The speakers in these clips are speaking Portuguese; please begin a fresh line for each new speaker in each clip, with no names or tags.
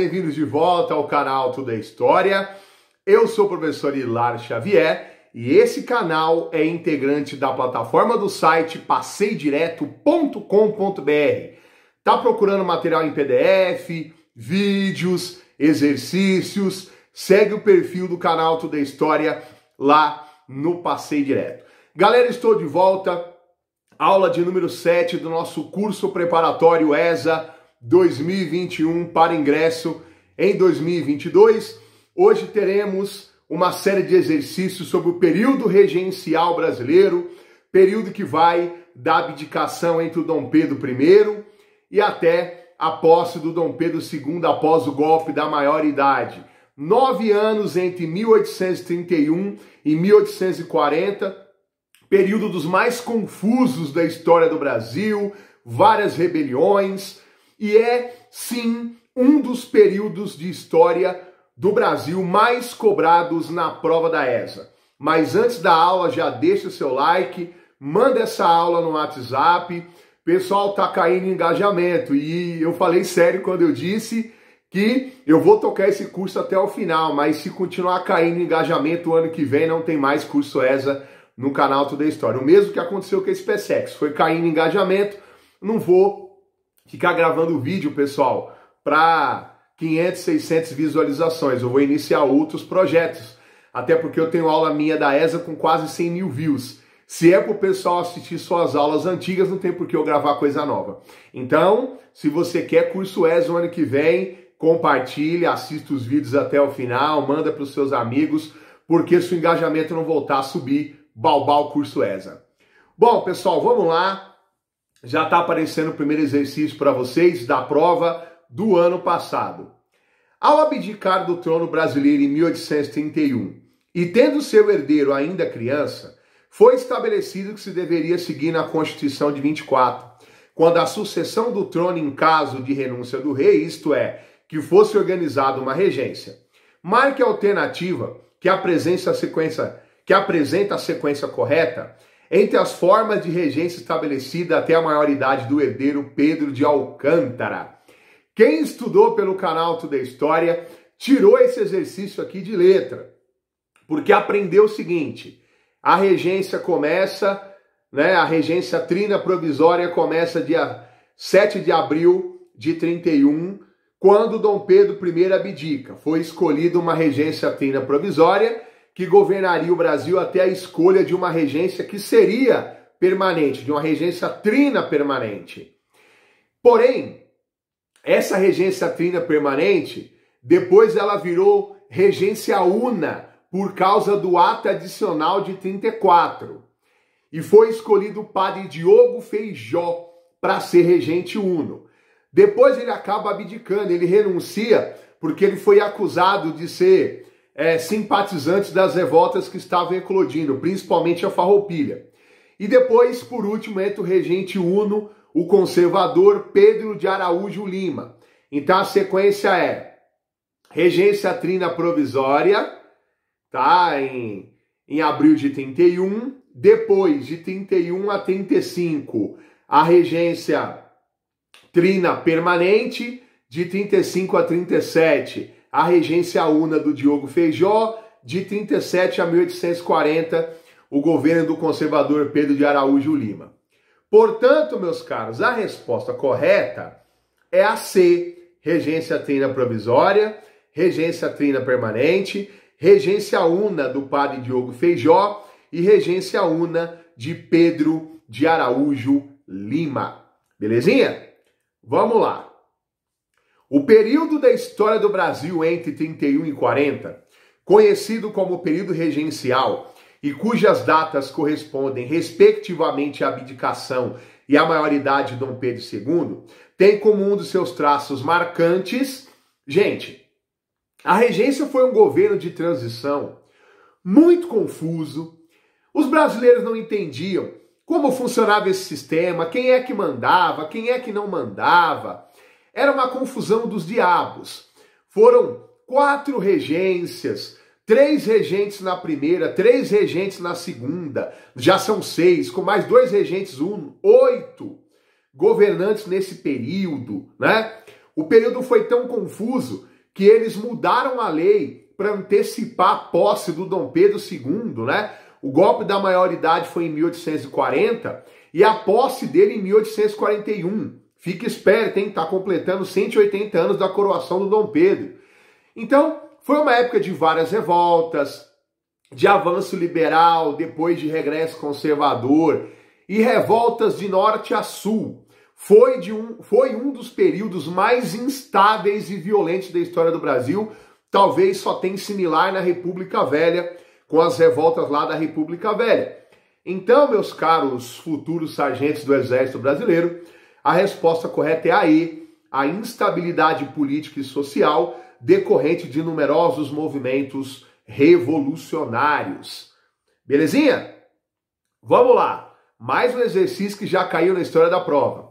bem-vindos de volta ao canal Tudo é História. Eu sou o professor Hilário Xavier e esse canal é integrante da plataforma do site passeidireto.com.br. Tá procurando material em PDF, vídeos, exercícios? Segue o perfil do canal Tudo é História lá no Passeio Direto. Galera, estou de volta. Aula de número 7 do nosso curso preparatório ESA 2021 para ingresso em 2022. Hoje teremos uma série de exercícios sobre o período regencial brasileiro, período que vai da abdicação entre o Dom Pedro I e até a posse do Dom Pedro II após o golpe da maioridade. 9 anos entre 1831 e 1840, período dos mais confusos da história do Brasil, várias rebeliões, e é, sim, um dos períodos de história do Brasil mais cobrados na prova da ESA. Mas antes da aula, já deixa o seu like, manda essa aula no WhatsApp, pessoal tá caindo em engajamento, e eu falei sério quando eu disse que eu vou tocar esse curso até o final, mas se continuar caindo em engajamento o ano que vem, não tem mais curso ESA no canal Tudo é História. O mesmo que aconteceu com esse PSEX, foi caindo em engajamento, não vou ficar gravando vídeo, pessoal, para 500, 600 visualizações, eu vou iniciar outros projetos, até porque eu tenho aula minha da ESA com quase 100 mil views. Se é para o pessoal assistir só as aulas antigas, não tem por que eu gravar coisa nova. Então, se você quer curso ESA o ano que vem, compartilhe, assista os vídeos até o final, manda para os seus amigos, porque se o engajamento não voltar a subir, balbal o curso ESA. Bom, pessoal, vamos lá. Já está aparecendo o primeiro exercício para vocês da prova do ano passado. Ao abdicar do trono brasileiro em 1831 e tendo seu herdeiro ainda criança, foi estabelecido que se deveria seguir na Constituição de 24, quando a sucessão do trono em caso de renúncia do rei, isto é, que fosse organizada uma regência. Marque a alternativa que apresenta a sequência correta entre as formas de regência estabelecida até a maioridade do herdeiro Pedro de Alcântara. Quem estudou pelo canal Tudo é História tirou esse exercício aqui de letra, porque aprendeu o seguinte: a regência começa, a regência trina provisória começa dia 7 de abril de 31, quando Dom Pedro I abdica. Foi escolhida uma regência trina provisória que governaria o Brasil até a escolha de uma regência que seria permanente, de uma regência trina permanente. Porém, essa regência trina permanente, depois ela virou regência una, por causa do ato adicional de 34. E foi escolhido o padre Diogo Feijó para ser regente uno. Depois ele acaba abdicando, ele renuncia, porque ele foi acusado de ser simpatizante das revoltas que estavam eclodindo, principalmente a Farroupilha. E depois, por último, entra o regente uno, o conservador Pedro de Araújo Lima. Então a sequência é regência trina provisória, tá? Em abril de 31, depois de 31 a 35, a regência trina permanente, de 35 a 37, a regência una do Diogo Feijó, de 37 a 1840, o governo do conservador Pedro de Araújo Lima. Portanto, meus caros, a resposta correta é a C, regência trina provisória, regência trina permanente, regência una do padre Diogo Feijó e regência una de Pedro de Araújo Lima. Belezinha? Vamos lá. O período da história do Brasil entre 31 e 40, conhecido como período regencial e cujas datas correspondem respectivamente à abdicação e à maioridade de Dom Pedro II, tem como um dos seus traços marcantes, gente, a regência foi um governo de transição muito confuso. Os brasileiros não entendiam como funcionava esse sistema, quem é que mandava, quem é que não mandava. Era uma confusão dos diabos. Foram 4 regências, 3 regentes na primeira, 3 regentes na segunda, já são 6, com mais 2 regentes, 8 governantes nesse período, né? O período foi tão confuso que eles mudaram a lei para antecipar a posse do Dom Pedro II, né? O golpe da maioridade foi em 1840 e a posse dele em 1841. Fique esperto, hein? Tá completando 180 anos da coroação do Dom Pedro. Então, foi uma época de várias revoltas, de avanço liberal, depois de regresso conservador, e revoltas de norte a sul. Foi um dos períodos mais instáveis e violentos da história do Brasil. Talvez só tenha similar na República Velha, com as revoltas lá da República Velha. Então, meus caros futuros sargentos do Exército Brasileiro, a resposta correta é a instabilidade política e social decorrente de numerosos movimentos revolucionários. Belezinha? Vamos lá. Mais um exercício que já caiu na história da prova.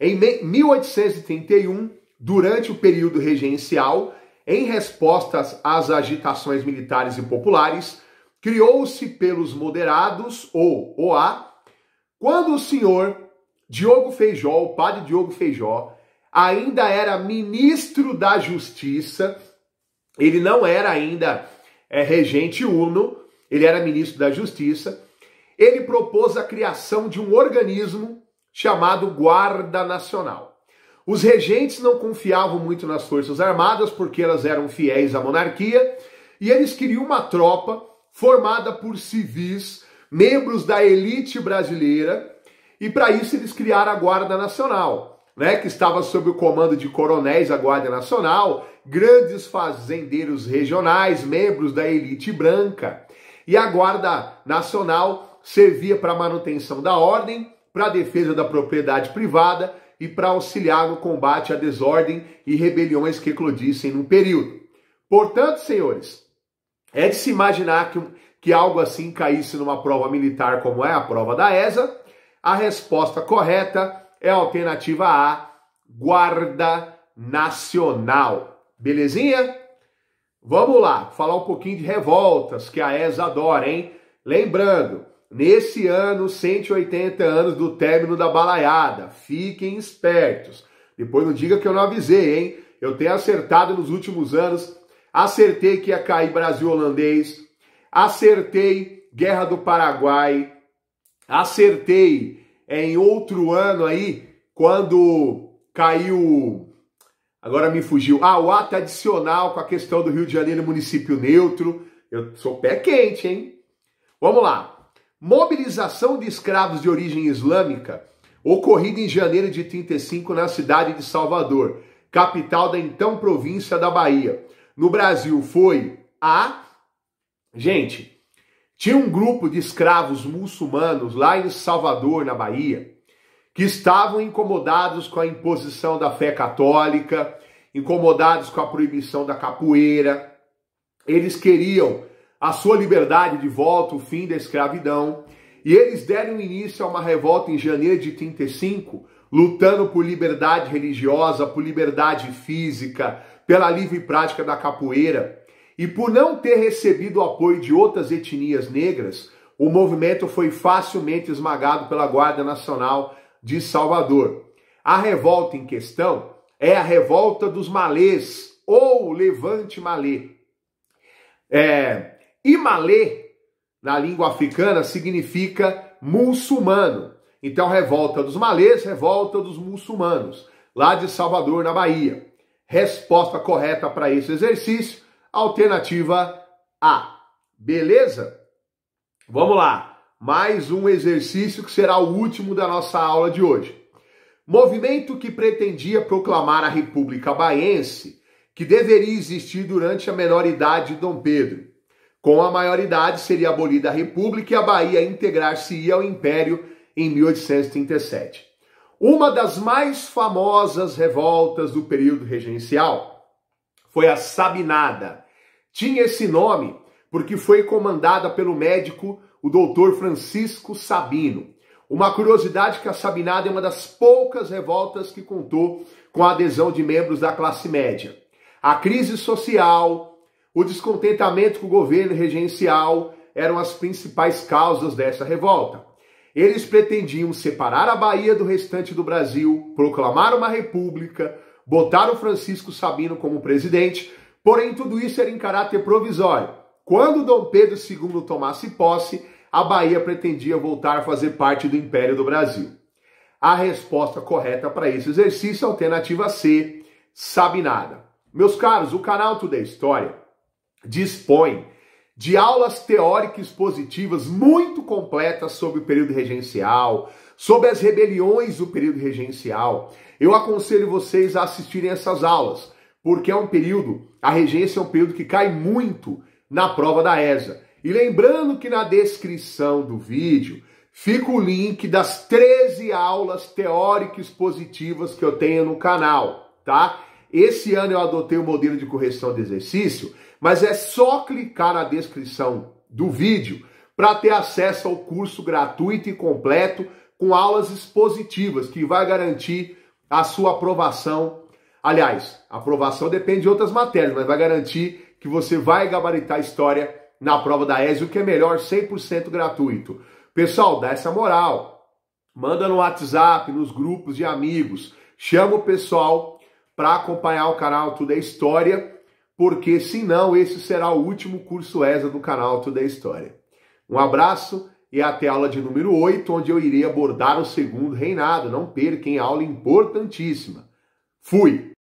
Em 1831, durante o período regencial, em resposta às agitações militares e populares, criou-se pelos moderados, ou OA, quando o senhor Diogo Feijó, o padre Diogo Feijó, ainda era ministro da Justiça, ele não era ainda regente uno, ele era ministro da Justiça, ele propôs a criação de um organismo chamado Guarda Nacional. Os regentes não confiavam muito nas Forças Armadas porque elas eram fiéis à monarquia e eles queriam uma tropa formada por civis, membros da elite brasileira, e para isso eles criaram a Guarda Nacional, né, que estava sob o comando de coronéis da Guarda Nacional, grandes fazendeiros regionais, membros da elite branca. E a Guarda Nacional servia para a manutenção da ordem, para a defesa da propriedade privada e para auxiliar no combate à desordem e rebeliões que eclodissem no período. Portanto, senhores, é de se imaginar que algo assim caísse numa prova militar como é a prova da ESA. A resposta correta é a alternativa A, Guarda Nacional. Belezinha? Vamos lá, falar um pouquinho de revoltas, que a ESA adora, hein? Lembrando, nesse ano, 180 anos do término da balaiada. Fiquem espertos. Depois não diga que eu não avisei, hein? Eu tenho acertado nos últimos anos. Acertei que ia cair Brasil holandês. Acertei Guerra do Paraguai. Acertei em outro ano aí, quando caiu... Agora me fugiu. O ato adicional com a questão do Rio de Janeiro, município neutro. Eu sou pé quente, hein? Vamos lá. Mobilização de escravos de origem islâmica ocorrida em janeiro de 35 na cidade de Salvador, capital da então província da Bahia. No Brasil foi Gente, tinha um grupo de escravos muçulmanos lá em Salvador, na Bahia, que estavam incomodados com a imposição da fé católica, incomodados com a proibição da capoeira. Eles queriam a sua liberdade de volta, o fim da escravidão, e eles deram início a uma revolta em janeiro de 35, lutando por liberdade religiosa, por liberdade física, pela livre prática da capoeira. E por não ter recebido o apoio de outras etnias negras, o movimento foi facilmente esmagado pela Guarda Nacional de Salvador. A revolta em questão é a Revolta dos Malês, ou Levante Malê. E Malê, na língua africana, significa muçulmano. Então, Revolta dos Malês, Revolta dos Muçulmanos, lá de Salvador, na Bahia. Resposta correta para esse exercício, alternativa A. Beleza? Vamos lá. Mais um exercício que será o último da nossa aula de hoje. Movimento que pretendia proclamar a República Baiense, que deveria existir durante a menoridade de Dom Pedro. Com a maioridade seria abolida a República e a Bahia integrar-se-ia ao Império em 1837. Uma das mais famosas revoltas do período regencial foi a Sabinada. Tinha esse nome porque foi comandada pelo médico o doutor Francisco Sabino. Uma curiosidade que a Sabinada é uma das poucas revoltas que contou com a adesão de membros da classe média. A crise social, o descontentamento com o governo regencial eram as principais causas dessa revolta. Eles pretendiam separar a Bahia do restante do Brasil, proclamar uma república, botaram Francisco Sabino como presidente, porém tudo isso era em caráter provisório. Quando Dom Pedro II tomasse posse, a Bahia pretendia voltar a fazer parte do Império do Brasil. A resposta correta para esse exercício é a alternativa C, sabe nada. Meus caros, o canal Tudo é História dispõe de aulas teóricas expositivas muito completas sobre o período regencial, sobre as rebeliões do período regencial. Eu aconselho vocês a assistirem essas aulas, porque é um período, a regência é um período que cai muito na prova da ESA. E lembrando que na descrição do vídeo fica o link das 13 aulas teóricas expositivas que eu tenho no canal, tá? Esse ano eu adotei o modelo de correção de exercício, mas é só clicar na descrição do vídeo para ter acesso ao curso gratuito e completo com aulas expositivas, que vai garantir a sua aprovação. Aliás, a aprovação depende de outras matérias, mas vai garantir que você vai gabaritar a história na prova da ESA, o que é melhor, 100% gratuito. Pessoal, dá essa moral. Manda no WhatsApp, nos grupos de amigos. Chama o pessoal para acompanhar o canal Tudo é História, porque senão esse será o último curso ESA do canal Tudo é História. Um abraço e até a aula de número 8, onde eu irei abordar o segundo reinado. Não percam, aula importantíssima. Fui!